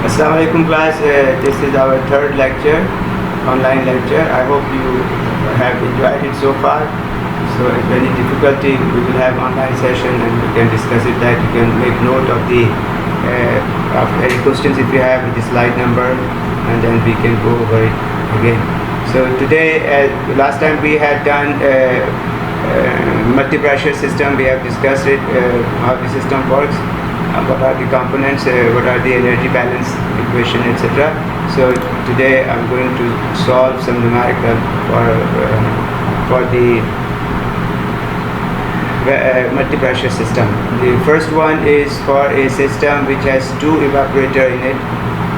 Assalamu alaikum class, this is our third lecture, online lecture. I hope you have enjoyed it so far. So if any difficulty, we will have online session and we can discuss it that you can make note of the of any questions if you have with the slide number, and then we can go over it again. So today, last time we had done multi-pressure system. We have discussed it, how the system works, what are the components, what are the energy balance equation, etc. So today I'm going to solve some numerical for the multi-pressure system. The first one is for a system which has two evaporator in it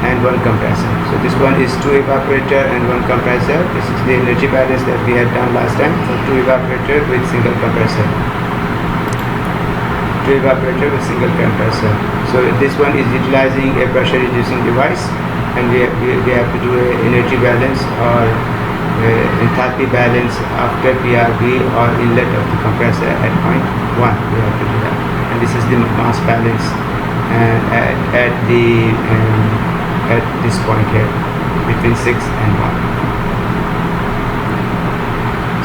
and one compressor. So this one is two evaporator and one compressor. This is the energy balance that we had done last time. So two evaporator with single compressor. Two evaporator with single compressor. So this one is utilizing a pressure reducing device, and we have to do an energy balance or enthalpy balance after PRB or inlet of the compressor at point 1. We have to do that. And this is the mass balance at this point here between 6 and 1.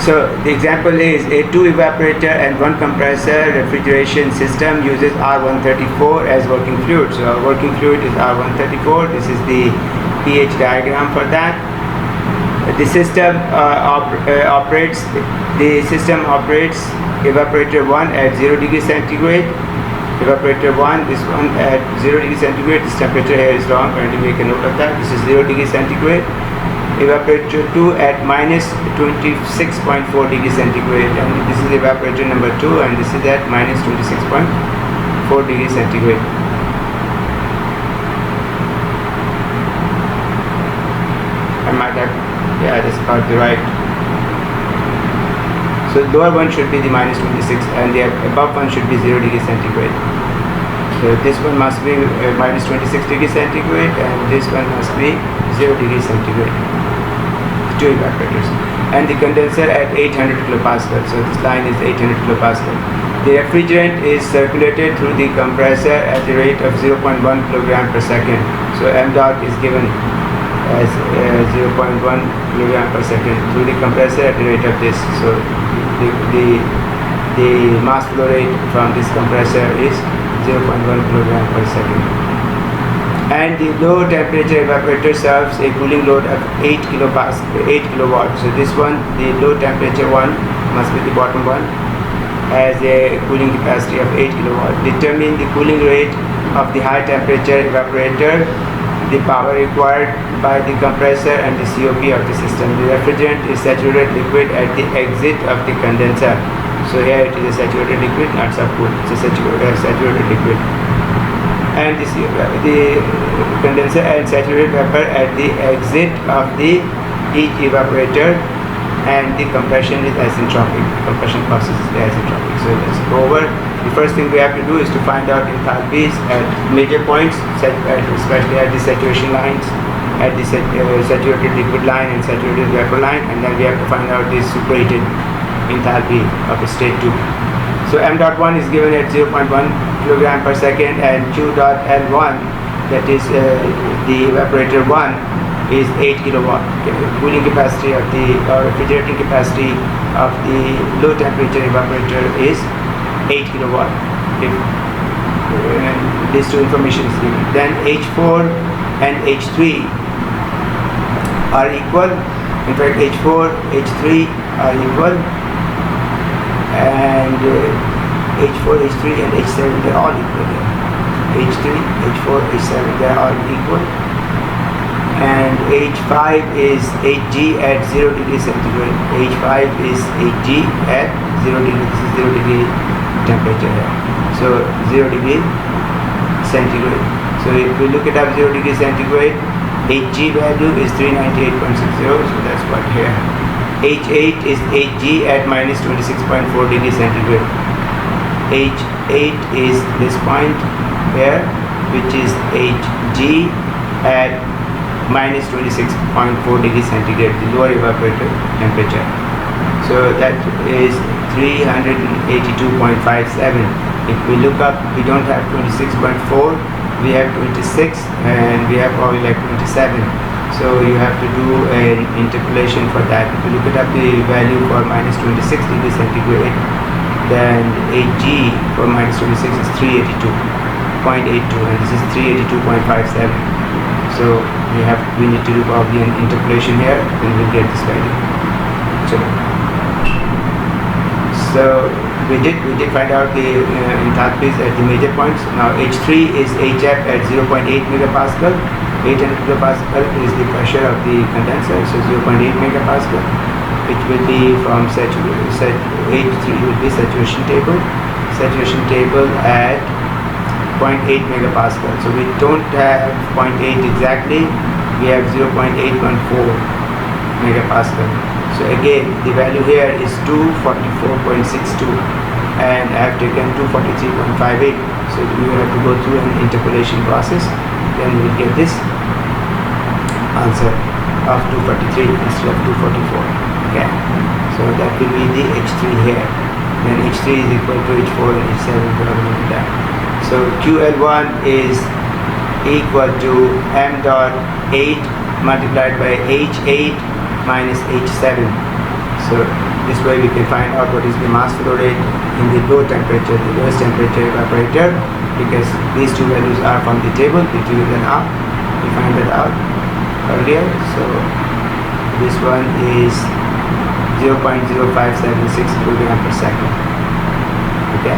So the example is a two evaporator and one compressor refrigeration system uses R134 as working fluid. So our working fluid is R134. This is the pH diagram for that. The system operates evaporator 1 at 0 degrees centigrade. Evaporator 1, this one at 0 degrees centigrade. This temperature here is wrong, currently make a note of that. This is 0 degrees centigrade. Evaporator 2 at minus 26.4 degrees centigrade, and this is evaporator number 2, and this is at minus 26.4 degrees centigrade. I might have, yeah, that's about the right. So the lower one should be the minus 26 and the above one should be 0 degrees centigrade. So this one must be minus 26 degrees centigrade and this one must be 0 degrees centigrade. The two evaporators. And the condenser at 800 kilopascal. So this line is 800 kilopascal. The refrigerant is circulated through the compressor at the rate of 0.1 kilogram per second. So m dot is given as 0.1 kilogram per second through the compressor at the rate of this. So the mass flow rate from this compressor is 0.1 kilogram per second. And the low temperature evaporator serves a cooling load of 8 kilowatts. So this one, the low temperature one, must be the bottom one, has a cooling capacity of 8 kilowatts. Determine the cooling rate of the high temperature evaporator, the power required by the compressor, and the COP of the system. The refrigerant is saturated liquid at the exit of the condenser. So here it is a saturated liquid, not subcooled. It's a saturated liquid. And the condenser and saturated vapor at the exit of the each evaporator, and the compression is isentropic. Compression process is isentropic. So let's go over. The first thing we have to do is to find out enthalpies at major points, especially at the saturation lines, at the saturated liquid line and saturated vapor line, and then we have to find out the superheated enthalpy of state 2. So m dot 1 is given at 0.1 kilogram per second, and q dot L1, that is the evaporator 1, is 8 kilowatt. Cooling capacity of the refrigerating capacity of the low temperature evaporator is 8 kilowatt. If these two information is given, then H4 and H3 are equal. In fact, H4, H3 are equal, and H4, H3 and H7, they are all equal. H3, H4, H7, they are all equal. And H5 is 8G at 0 degree centigrade. H5 is 8G at 0 degree. This is 0 degree temperature here. So 0 degree centigrade. So if we look it up 0 degree centigrade, Hg value is 398.60. So that's what here. H8 is 8G at minus 26.4 degree centigrade. H8 is this point here, which is Hg at minus 26.4 degrees centigrade, the lower evaporator temperature. So that is 382.57. If we look up, we don't have 26.4, we have 26 and we have probably like 27. So you have to do an interpolation for that. If you look at up the value for minus 26 degrees centigrade, then 8G for minus 26 is 382.82 and this is 382.57. So we need to do probably an interpolation here and we'll get this value. So we did find out the enthalpies at the major points. Now H3 is HF at 0.8 megapascal. 800 kilopascal is the pressure of the condenser, so 0.8 megapascal. It will be from H3 will be saturation table at 0.8 megapascal. So we don't have 0.8 exactly, we have 0.814 megapascal. So again the value here is 244.62 and I have taken 243.58. So we have to go through an interpolation process, then we will get this answer of 243 instead of 244. Okay, so that will be the H3 here. Then H3 is equal to H4 and H7 like that. So QL1 is equal to m dot 8 multiplied by H8 minus H7. So this way we can find out what is the mass flow rate in the low temperature, the lowest temperature evaporator, because these two values are from the table, we do them out, we find that out earlier. So this one is 0.0576 kilogram per second. Okay,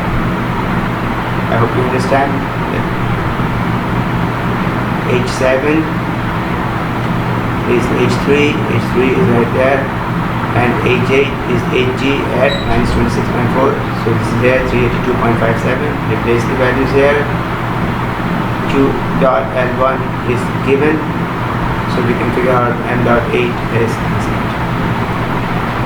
I hope you understand. H7 is H3 is right there, and H8 is 8G at minus 26.4. So this is there, 382.57. Replace the values here. Q dot L1 is given, so we can figure out m dot 8 is constant.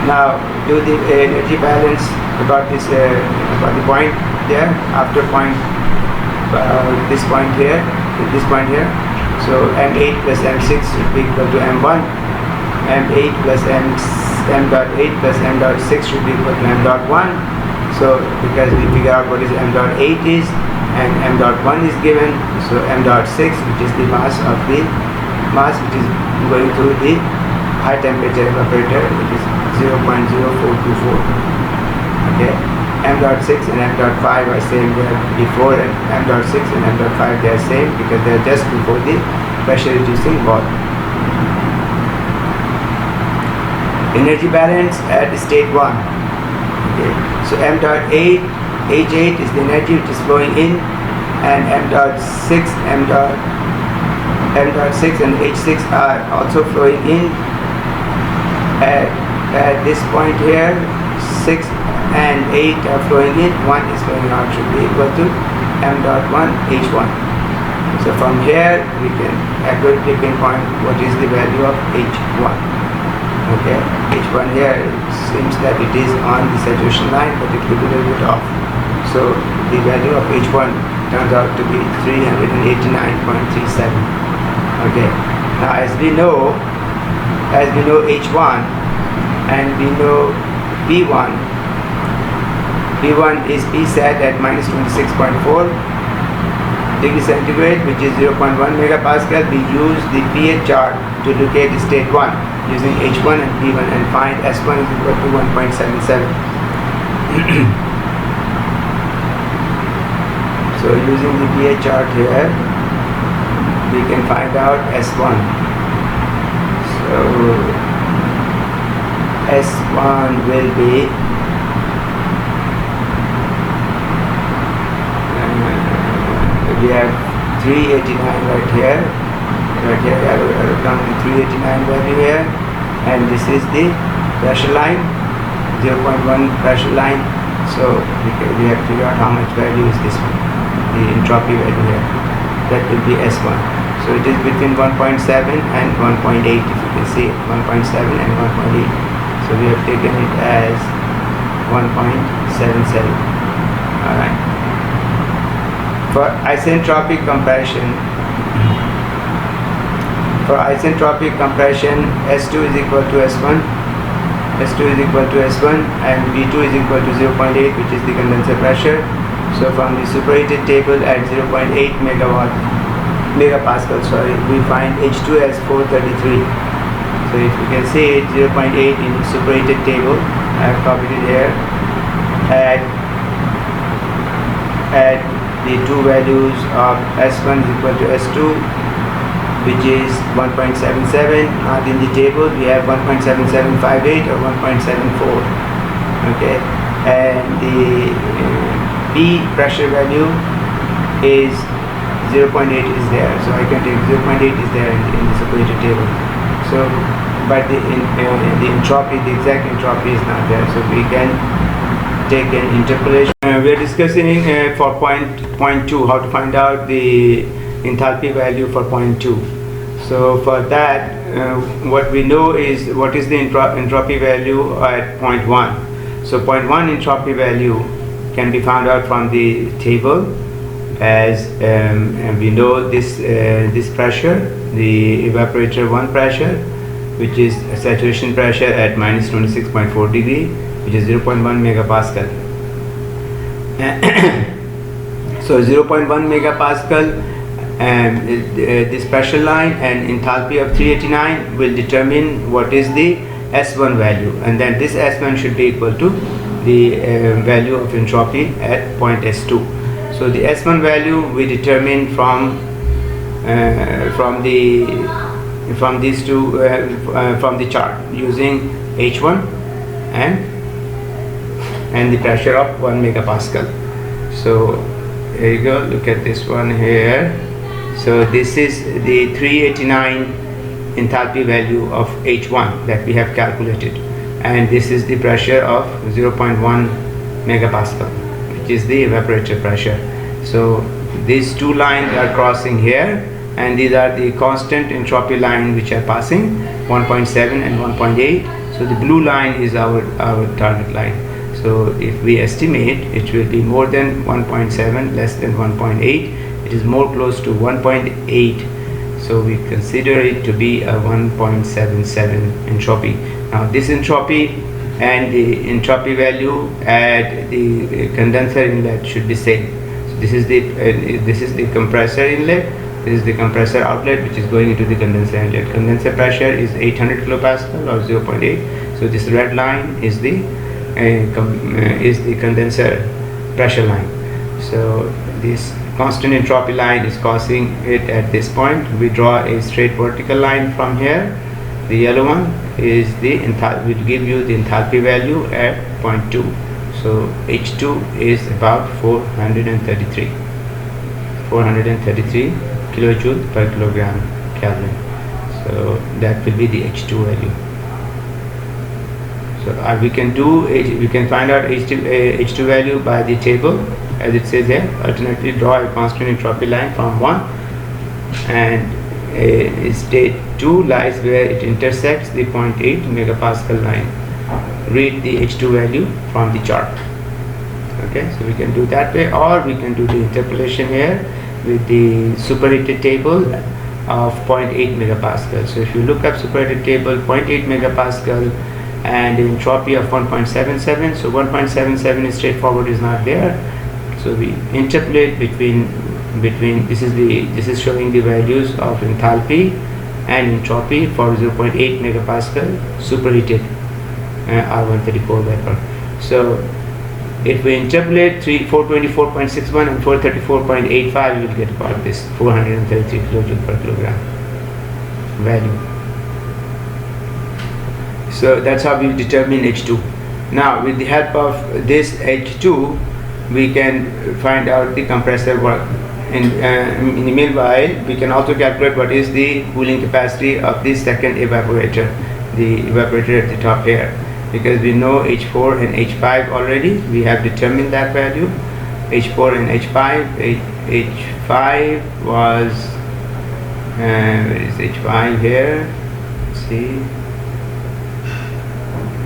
Now do the energy balance about this about the point there after point this point here with this point here. So m8 plus m6 should be equal to m1. m8 plus m dot 8 plus m dot 6 should be equal to m dot 1. So because we figure out what is m dot 8 is and m dot 1 is given, so m dot 6, which is the mass which is going through the high temperature evaporator, which is 0.0424. Okay, m dot 6 and m dot 5 are same there before, and m dot 6 and m dot 5 they are same because they are just before the pressure reducing valve. Energy balance at state 1. Okay, so m dot 8 H8 is the energy which is flowing in, and m dot 6 and H6 are also flowing in. At this point here, 6 and 8 are flowing in, 1 is flowing out, should be equal to m dot 1 H1. So from here we can accurately pinpoint what is the value of H1. Okay, H1 here, it seems that it is on the saturation line, but it will be a little bit off. So the value of H1 turns out to be 389.37. Okay, now as we know H1 and we know P1 is Psat at minus 26.4 degrees centigrade, which is 0.1 megapascal. We use the pH chart to locate the state 1 using H1 and P1 and find S1 is equal to 1.77. So using the pH chart here, we can find out S1. So S1 will be we have 389 right here. I wrote down the 389 value here, and this is the pressure line, 0.1 pressure line. So we have to figure out how much value is this one, the entropy value here. That will be S1. So it is between 1.7 and 1.8, if you can see it, 1.7 and 1.8. So we have taken it as 1.77. Alright. For isentropic compression, S2 is equal to S1, and V2 is equal to 0.8, which is the condenser pressure. So from the superheated table at 0.8 megawatt, megapascal, sorry, we find H2 as 433. So if you can see it, 0.8 in separated table, I have copied it here. Add the two values of S1 is equal to S2, which is 1.77. Not in the table, we have 1.7758 or 1.74. Okay, and the P pressure value is 0.8 is there, so I can take 0.8 is there in the separated table. So, but the entropy, the exact entropy is not there, so we can take an interpolation. We are discussing for point 2 how to find out the enthalpy value for point 2. So for that, what we know is what is the entropy value at point 1. So point 1 entropy value can be found out from the table, as and we know this pressure, the evaporator 1 pressure, which is saturation pressure at minus 26.4 degree, which is 0.1 megapascal. So 0.1 megapascal, this pressure line and enthalpy of 389 will determine what is the S1 value, and then this S1 should be equal to the value of entropy at point S2. So the S1 value we determine from these two from the chart using H1 and the pressure of 1 megapascal. So here you go, look at this one here. So this is the 389 enthalpy value of H1 that we have calculated, and this is the pressure of 0.1 megapascal, which is the evaporator pressure. So these two lines are crossing here, and these are the constant entropy line which are passing 1.7 and 1.8. So the blue line is our target line. So if we estimate, it will be more than 1.7, less than 1.8. It is more close to 1.8. So we consider it to be a 1.77 entropy. Now this entropy and the entropy value at the condenser inlet should be same. So this is the compressor inlet. This is the compressor outlet which is going into the condenser inlet. Condenser pressure is 800 kilopascal or 0.8. So this red line is the condenser pressure line. So this constant entropy line is causing it at this point. We draw a straight vertical line from here. The yellow one is the enthalpy, will give you the enthalpy value at point 2. So H2 is about 433 kilojoule per kilogram Kelvin. So that will be the H2 value. So we can find out H2 value by the table, as it says here. Alternately, draw a constant entropy line from 1, and state 2 lies where it intersects the 0.8 megapascal line. Read the H2 value from the chart. Okay, so we can do that way, or we can do the interpolation here with the superheated table of 0.8 megapascal. So if you look up superheated table 0.8 megapascal and the entropy of 1.77, so 1.77 is straightforward, is not there. So we interpolate between this is showing the values of enthalpy and entropy for 0.8 megapascal superheated R134 vapor. So if we interpolate 424.61 and 434.85, you will get about this 433 kilojoule per kilogram value. So that's how we determine H2. Now with the help of this H2, we can find out the compressor work. In the meanwhile, we can also calculate what is the cooling capacity of the second evaporator, the evaporator at the top here. Because we know H4 and H5 already, we have determined that value. H4 and H5. H5 was where is H5 here? Let's see.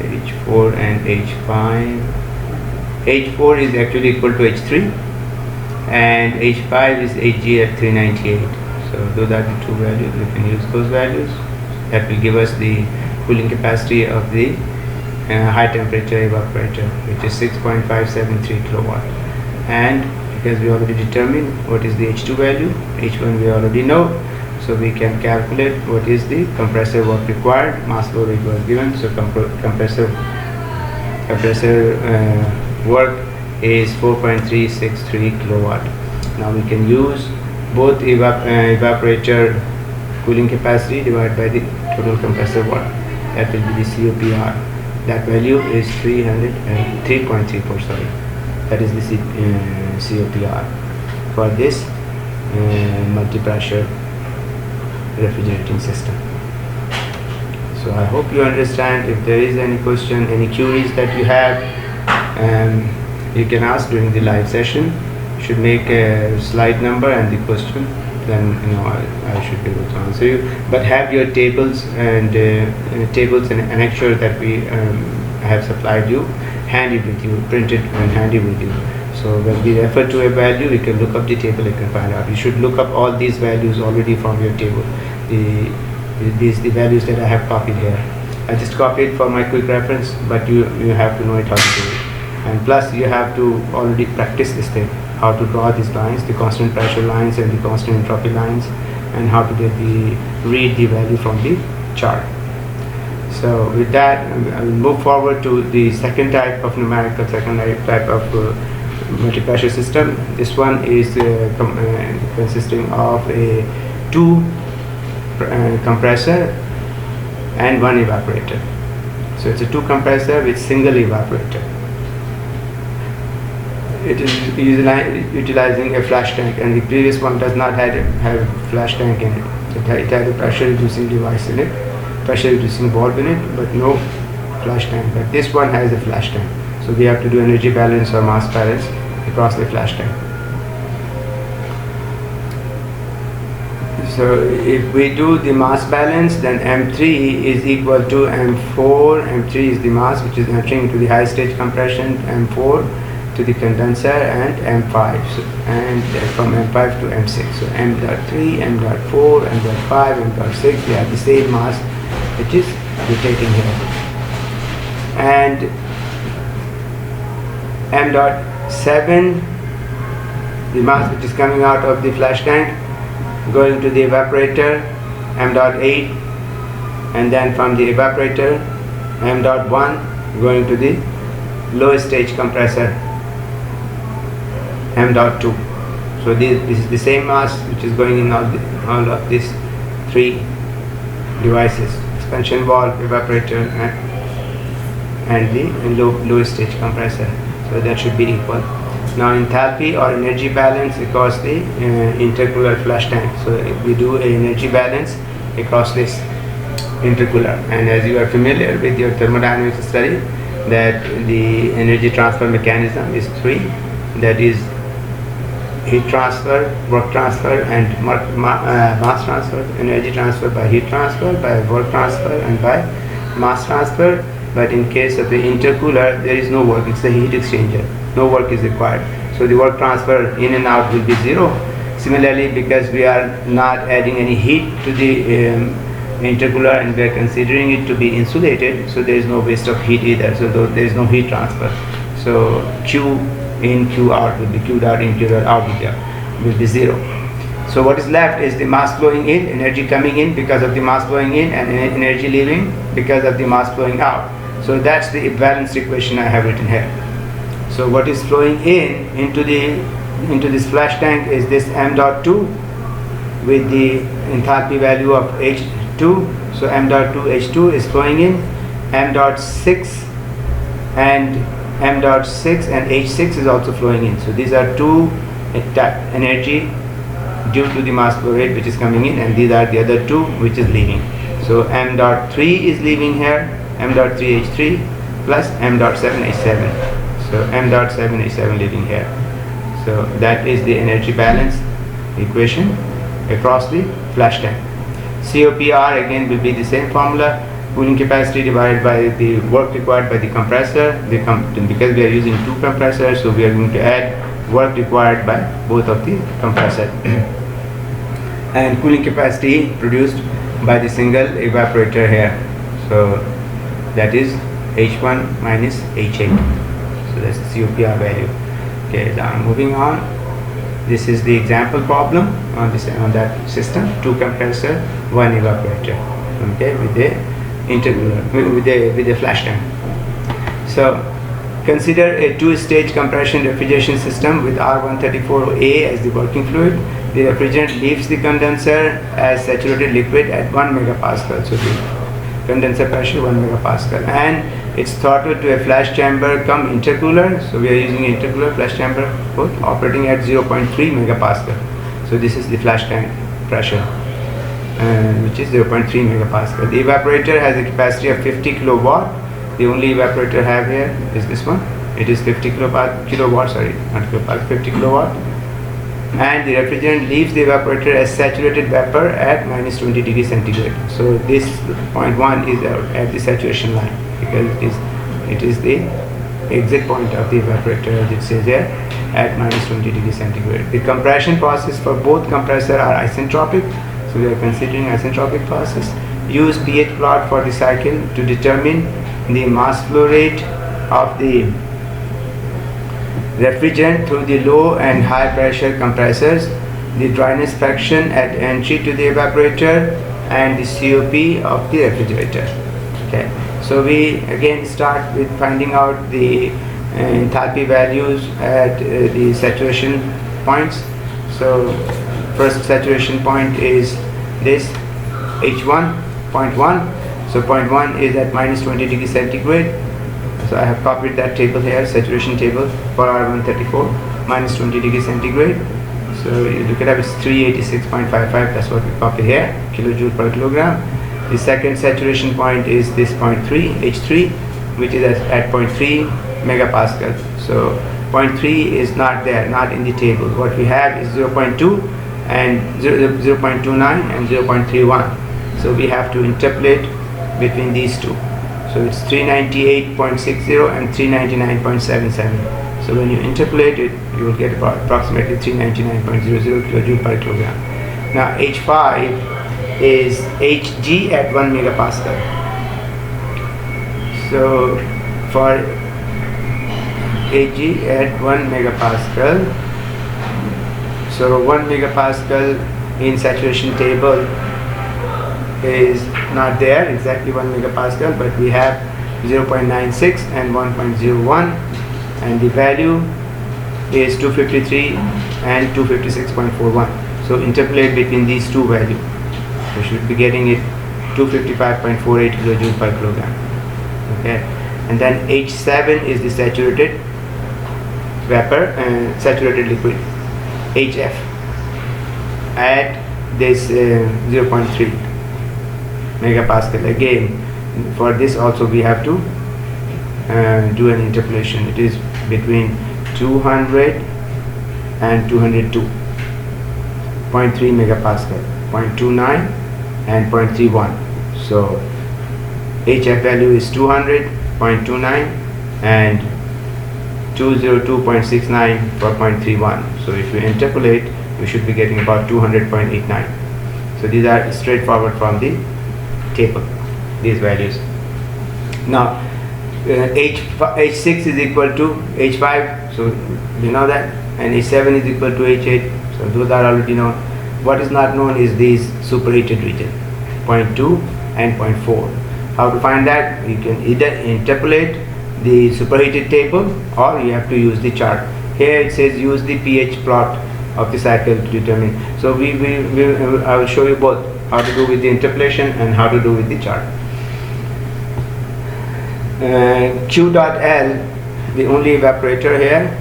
H4 and H5. H4 is actually equal to H3, and H5 is Hg at 398. So those are the two values. We can use those values. That will give us the cooling capacity of the high temperature evaporator, which is 6.573 kilowatt. And because we already determined what is the H2 value. H1 we already know, so we can calculate what is the compressor work required. Mass flow rate was given, so compressor work is 4.363 kilowatt. Now we can use both evaporator cooling capacity divided by the total compressor work. That will be the COPR. That value is 3.34. Sorry, that is the COPR for this multi-pressure refrigerating system. So I hope you understand. If there is any question, any queries that you have, you can ask during the live session. You should make a slide number and the question, then I should be able to answer you. But have your tables and annexure that we have supplied you handy with you, printed and handy with you. So when we refer to a value, we can look up the table and can find out. You should look up all these values already from your table. The values that I have copied here. I just copied for my quick reference, but you have to know it how to do it. And plus you have to already practice this thing, how to draw these lines, the constant pressure lines and the constant entropy lines, and how to read the value from the chart. So with that, I will move forward to the second type of numerical, second type of multi-pressure system. This one is consisting of a two compressor and one evaporator. So it's a two compressor with single evaporator. It is utilizing a flash tank, and the previous one does not have a flash tank in it. It had a pressure reducing device in it, pressure reducing valve in it, but no flash tank. But this one has a flash tank, so we have to do energy balance or mass balance across the flash tank. So if we do the mass balance, then M3 is equal to M4. M3 is the mass which is entering into the high stage compression, M4 to the condenser, and M5, and from M5 to M6. So M.3, M.4, M.5, M.6, they have the same mass which is rotating here. And M.7, the mass which is coming out of the flash tank, going to the evaporator, M.8, and then from the evaporator, M.1, going to the low stage compressor, M.2. So this is the same mass which is going in all of these three devices: expansion valve, evaporator, and the low stage compressor. So that should be equal. Now enthalpy or energy balance across the intercooler flash tank. So if we do an energy balance across this intercooler, and as you are familiar with your thermodynamics study, that the energy transfer mechanism is three, that is heat transfer, work transfer, and mass transfer. Energy transfer by heat transfer, by work transfer, and by mass transfer. But in case of the intercooler, there is no work, it's a heat exchanger. No work is required. So the work transfer in and out will be zero. Similarly, because we are not adding any heat to the intercooler and we are considering it to be insulated, so there is no waste of heat either. So there is no heat transfer. So Q in, Q out will be Q dot in, Q dot out will be zero. So what is left is the mass flowing in, energy coming in because of the mass flowing in, and energy leaving because of the mass flowing out. So that's the balanced equation I have written here. So what is flowing into this flash tank is this M.2 with the enthalpy value of H2. So M.2 H2 is flowing in, M.6 and M.6 and H6 is also flowing in. So these are two energy due to the mass flow rate which is coming in, and these are the other two which is leaving. So M.3 is leaving here, M.3 H3 plus M.7 H7. So M.7 H7 leaving here. So that is the energy balance equation across the flash tank. COPR again will be the same formula: cooling capacity divided by the work required by the compressor. Because we are using two compressors, so we are going to add work required by both of the compressor. And cooling capacity produced by the single evaporator here. So that is H1 minus H8. So that's the COPR value. Okay, now moving on. This is the example problem on that system. 2 compressor, 1 evaporator. Okay, with the intercooler, with the flash tank. So consider a 2-stage compression refrigeration system with R134A as the working fluid. The refrigerant leaves the condenser as saturated liquid at 1 megapascal. So the condenser pressure 1 megapascal, and it's throttled to a flash chamber come intercooler. So we are using intercooler, flash chamber, both operating at 0.3 megapascal. So this is the flash tank pressure, which is 0.3 megapascal. The evaporator has a capacity of 50 kilowatt. The only evaporator I have here is this one. It is 50 kilowatt, sorry, not kilowatt, 50 kilowatt. And the refrigerant leaves the evaporator as saturated vapor at minus 20 degrees centigrade. So this point 1 is at the saturation line, because it is the exit point of the evaporator, as it says here, at minus 20 degrees centigrade. The compression process for both compressors are isentropic. So we are considering isentropic process. Use pH plot for the cycle to determine the mass flow rate of the refrigerant through the low and high pressure compressors, the dryness fraction at entry to the evaporator, and the COP of the refrigerator. Okay, so we again start with finding out the enthalpy values at the saturation points. So first saturation point is this H1, point 1. So point 1 is at minus 20 degrees centigrade. So I have copied that table here, saturation table for R134, minus 20 degrees centigrade. So you look it up, it's 386.55, that's what we copy here, kilojoule per kilogram. The second saturation point is this point 3, H3, which is at 0.3 megapascal. So 0.3 is not there, not in the table. What we have is 0.2 and 0.29 and 0.31. So we have to interpolate between these two. So it's 398.60 and 399.77. So when you interpolate it, you will get about approximately 399.00 kilojoule per kilogram. Now H5 is Hg at 1 megapascal. So for Hg at 1 megapascal, so 1 megapascal in saturation table is not there exactly 1 megapascal, but we have 0.96 and 1.01, and the value is 253 and 256.41. So interpolate between these two values. We should be getting it 255.48 kilojoule per kilogram. Okay, and then H7 is the saturated vapor and saturated liquid, HF, at this 0.3 megapascal. Again, for this also we have to do an interpolation. It is between 200 and 202, 0.3 megapascal, 0.29 and 0.31. So HF value is 200, 0.29 and 202.69 for 0.31. So if you interpolate, you should be getting about 200.89. So these are straightforward from the table, these values. Now H6 is equal to H5, so we know that, and H7 is equal to H8, so those are already known. What is not known is these superheated region, 0.2 and 0.4. How to find that? You can either interpolate the superheated table or you have to use the chart. Here it says use the pH plot of the cycle to determine. So I will show you both, how to do with the interpolation and how to do with the chart. Q dot L, the only evaporator here,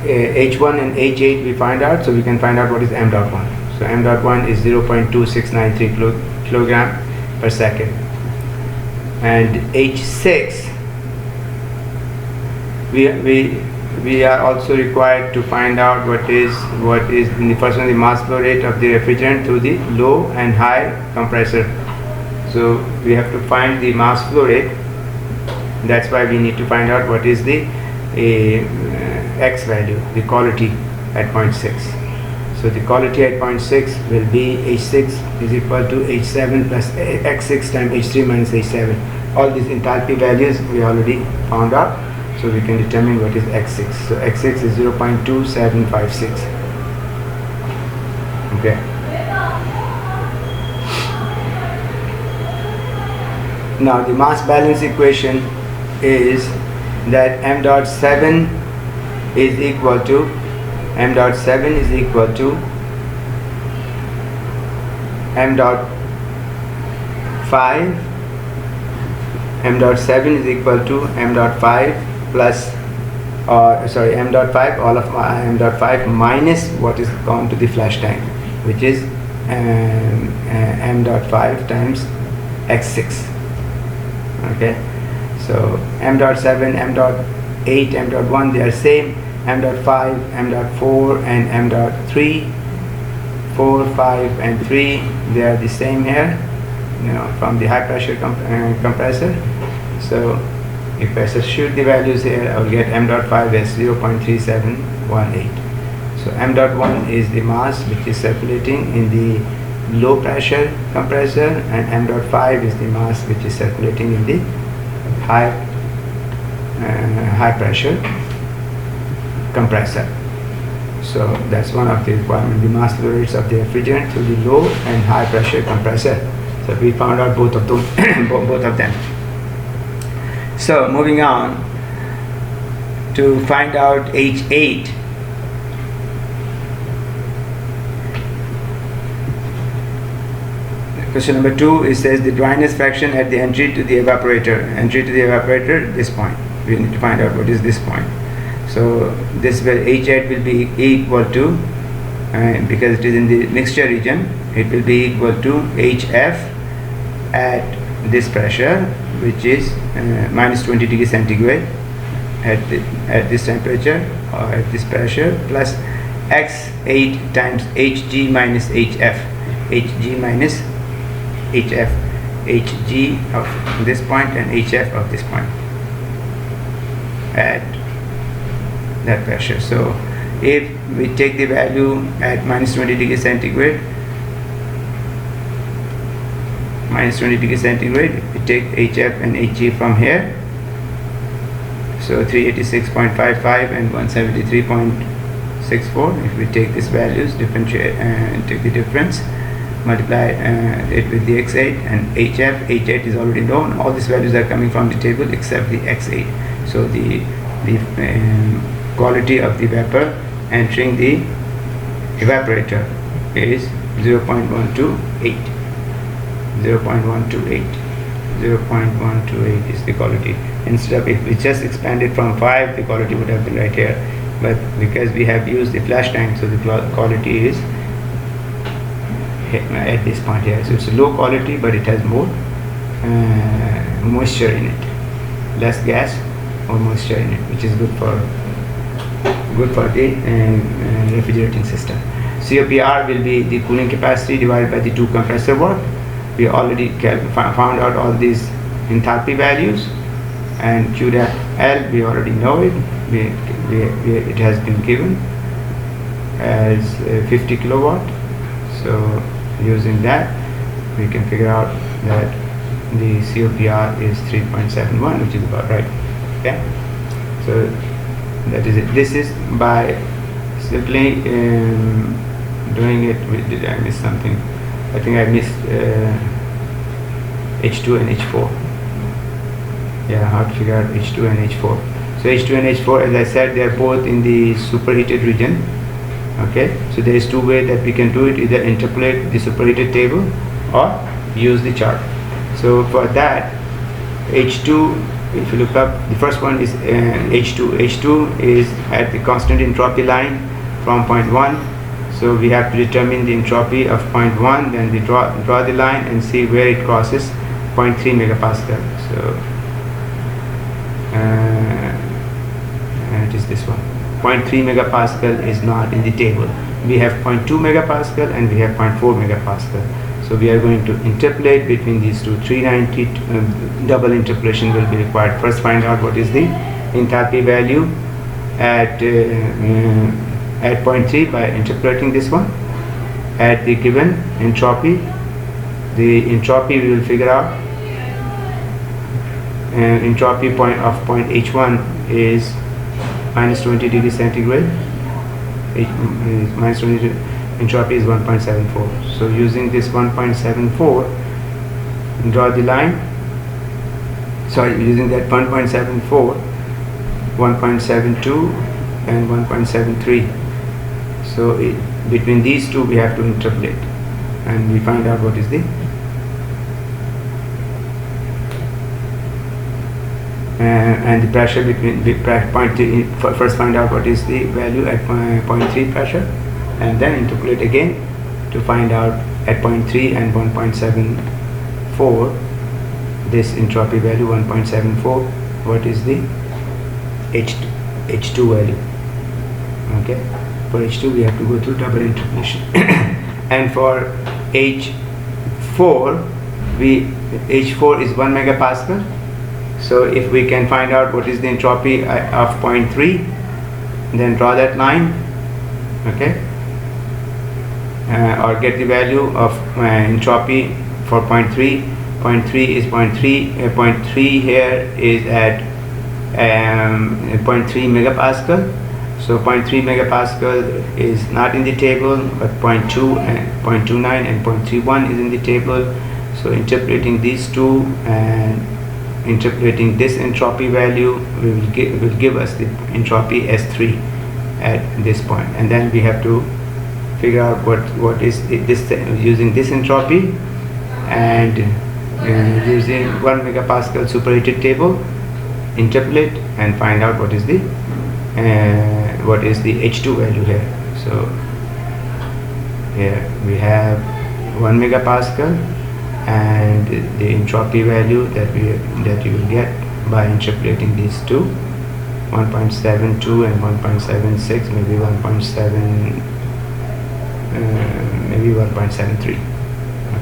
H1 and H8 we find out, so we can find out what is M dot 1. So M dot 1 is 0.2693 kilogram per second, and H6 we are also required to find out what is in the first one, the mass flow rate of the refrigerant through the low and high compressor. So we have to find the mass flow rate. That's why we need to find out what is the X value, the quality at 0.6. So the quality at 0.6 will be H6 is equal to H7 plus X6 times H3 minus H7. All these enthalpy values we already found out. So we can determine what is x6. So x6 is 0.2756. Okay. Now the mass balance equation is that m dot 7 is equal to m dot 7 is equal to m dot 5. M dot 7 is equal to m dot 5 plus m dot 5 all of m dot 5 minus what is gone to the flash tank, which is m dot 5 times x6. Okay, so m dot 7, m dot 8, m dot 1, they are same. M dot 5, m dot 4 and m dot 3, 4, 5 and 3, they are the same here, from the high pressure compressor. So if I substitute the values here, I will get m dot 5 as 0.3718. So m dot 1 is the mass which is circulating in the low pressure compressor, and m dot 5 is the mass which is circulating in the high pressure compressor. So that's one of the requirements, the mass flow rates of the refrigerant through the low and high pressure compressor. So we found out both of them. both of them. So moving on to find out H8. Question number 2, it says the dryness fraction at the entry to the evaporator, this point. We need to find out what is this point. So this will H8 will be equal to, because it is in the mixture region, it will be equal to HF at this pressure, which is minus 20 degrees centigrade at this temperature or at this pressure, plus X8 times Hg minus HF, Hg minus HF, Hg of this point and HF of this point at that pressure. So if we take the value at minus 20 degrees centigrade, if we take HF and Hg from here, so 386.55 and 173.64, if we take these values, differentiate and take the difference, multiply it with the X8 and H8 is already known. All these values are coming from the table except the X8. So the quality of the vapor entering the evaporator is 0.128. 0.128 is the quality. Instead of, if we just expanded from 5, the quality would have been right here. But because we have used the flash tank, so the quality is at this point here. So it's a low quality, but it has more moisture in it, less gas or moisture in it, which is good for the refrigerating system. COPR will be the cooling capacity divided by the 2 compressor work. We already found out all these enthalpy values, and Q dot L, we already know it. It has been given as 50 kilowatt. So using that, we can figure out that the COPR is 3.71, which is about right. Okay, so that is it. This is by simply doing it with, did I miss something? I think I missed H2 and H4. Yeah, how to figure out H2 and H4. So H2 and H4, as I said, they are both in the superheated region. Okay, so there is 2 ways that we can do it: either interpolate the superheated table or use the chart. So for that, H2, if you look up, the first one is H2. H2 is at the constant entropy line from point 1. So we have to determine the entropy of point 1, then we draw the line and see where it crosses 0.3 megapascal. So it is this one. 0.3 megapascal is not in the table. We have 0.2 megapascal and we have 0.4 megapascal. So we are going to interpolate between these two. 390 double interpolation will be required. First, find out what is the enthalpy value at 0.3 by interpolating this one. At the given entropy, the entropy we will figure out. Entropy point of point H1 is minus 20 degrees centigrade. Minus 20 entropy is 1.74. so using this 1.74, draw the line, using that 1.74, 1.72 and 1.73. so between these two we have to interpolate, and we find out what is the and the pressure between the point 3. First find out what is the value at point 3 pressure, and then interpolate again to find out at point 3 and 1.74 this entropy value 1.74, what is the H2 value. Okay, for H2 we have to go through double interpolation. And for H4 H4 is 1 megapascal. So if we can find out what is the entropy of point 3, then draw that line, okay, or get the value of entropy for point 3. Point 3 is point 3. Point 3 here is at 0.3 megapascal. So 0.3 megapascal is not in the table, but 0.2 and 0.29 and 0.31 is in the table. So interpolating these two and interpolating this entropy value will give us the entropy S3 at this point, and then we have to figure out what is this using this entropy and using 1 megapascal superheated table, interpolate and find out what is the H2 value here. So here we have 1 megapascal and the entropy value that you will get by interpolating these two, 1.72 and 1.76, maybe 1.7, maybe 1.73.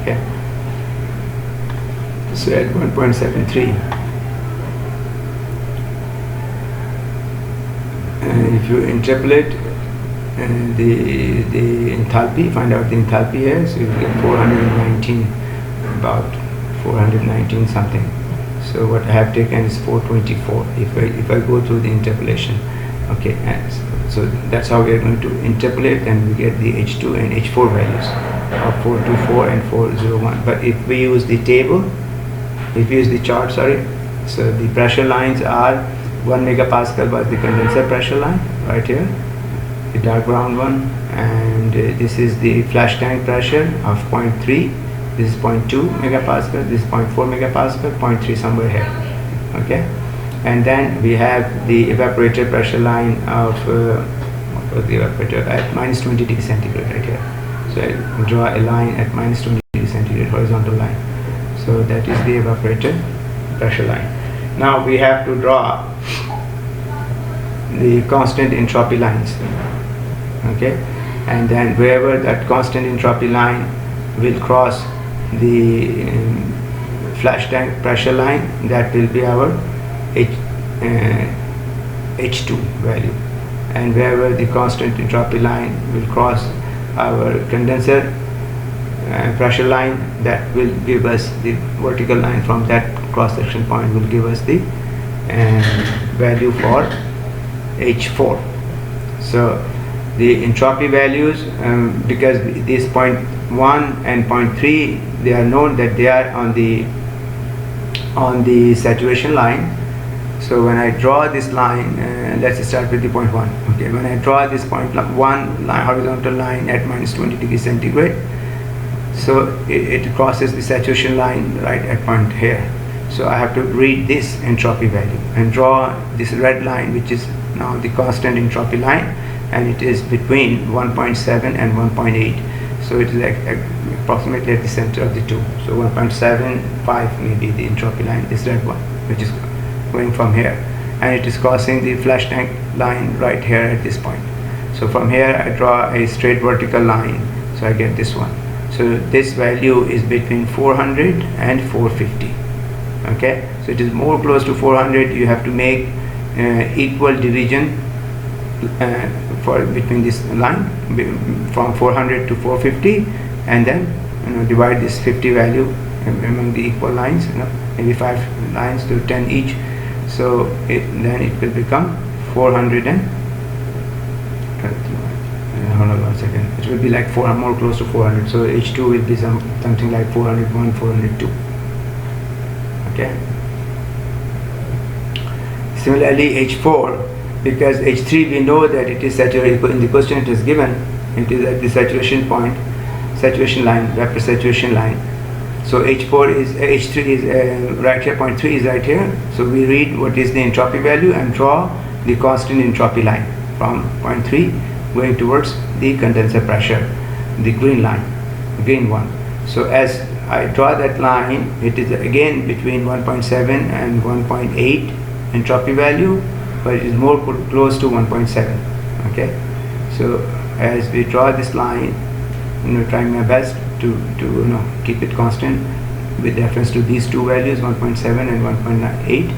okay, so at 1.73, if you interpolate the enthalpy, find out the enthalpy here, so you will get 419, about 419 something. So what I have taken is 424 if I go through the interpolation. Okay, and so that's how we are going to interpolate, and we get the H2 and H4 values of 424 and 401. But if we use the table, if we use the chart, so the pressure lines are 1 megapascal was the condenser pressure line right here, the dark brown one, and this is the flash tank pressure of 0.3. This is 0.2 megapascal, this is 0.4 megapascal, 0.3 somewhere here. Okay, and then we have the evaporator pressure line of the evaporator at minus 20 degrees centigrade right here. So I draw a line at minus 20 degrees centigrade, horizontal line. So that is the evaporator pressure line. Now we have to draw the constant entropy lines. Okay, and then wherever that constant entropy line will cross the flash tank pressure line, that will be our H2 value, and wherever the constant entropy line will cross our condenser pressure line, that will give us the vertical line from that cross section point will give us the value for H4. So the entropy values, because this 0.1 and 0.3, they are known that they are on the saturation line. So when I draw this line, let's start with the 0.1. Okay, when I draw this 0.1 line, horizontal line at minus 20 degrees centigrade, so it crosses the saturation line right at point here. So I have to read this entropy value and draw this red line, which is now the constant entropy line, and it is between 1.7 and 1.8. So it is like approximately at the center of the two. So 1.75 may be the entropy line, this red one, which is going from here, and it is crossing the flash tank line right here at this point. So from here I draw a straight vertical line, so I get this one. So this value is between 400 and 450. Okay, so it is more close to 400. You have to make equal division for between this line from 400 to 450, and then divide this 50 value among the equal lines, maybe 5 lines to 10 each. so then it will become 400 and hold on 1 second, it will be like 4, more close to 400, so H2 will be something like 401, 402. Okay. Similarly, H4, because H3 we know that it is saturated, in the question it is given, it is at the saturation point, saturation line, vapor saturation line. So H4 is, H3 is right here, point 3 is right here. So we read what is the entropy value and draw the constant entropy line from point 3 going towards the condenser pressure, the green line, green one. So as I draw that line, it is again between 1.7 and 1.8 entropy value, but it is more close to 1.7. Okay, so as we draw this line, trying my best to keep it constant with reference to these two values, 1.7 and 1.8.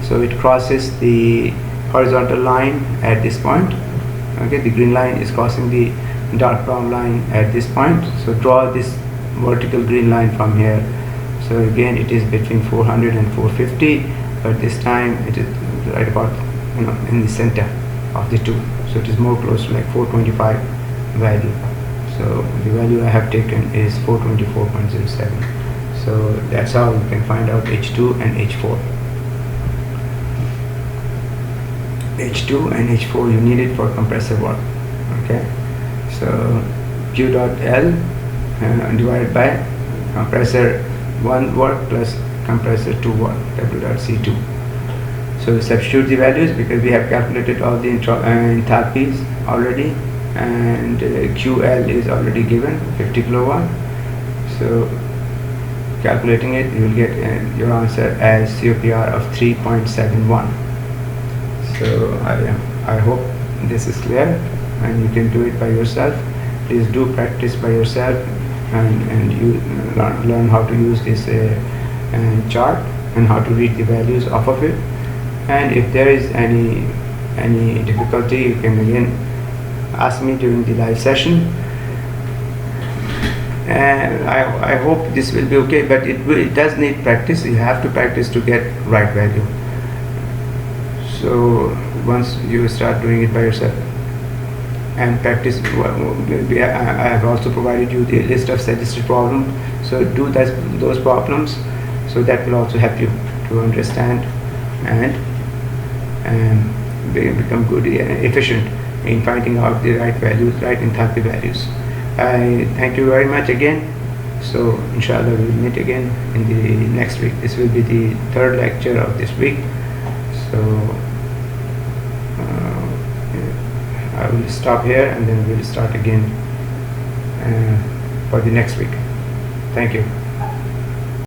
so it crosses the horizontal line at this point. Okay, the green line is crossing the dark brown line at this point, so draw this vertical green line from here. So again it is between 400 and 450, but this time it is right about in the center of the two, so it is more close to like 425 value. So the value I have taken is 424.07. so that's how you can find out H2 and H4. H2 and H4 you need it for compressor work. Okay, so Q dot L divided by compressor 1 work plus compressor 2 work, W dot C2. So substitute the values because we have calculated all the enthalpies already, and QL is already given 50 kilowatt. So calculating it, you will get your answer as COPR of 3.71. So I hope this is clear and you can do it by yourself. Please do practice by yourself and you learn how to use this chart and how to read the values off of it. And if there is any difficulty, you can again ask me during the live session, and I hope this will be okay, but it does need practice. You have to practice to get right value. So once you start doing it by yourself and practice, I have also provided you the list of suggested problems, so do those problems, so that will also help you to understand and become good and efficient in finding out the right values, right enthalpy values. I thank you very much again. So inshallah we will meet again in the next week. This will be the third lecture of this week. So I will stop here and then we will start again for the next week. Thank you.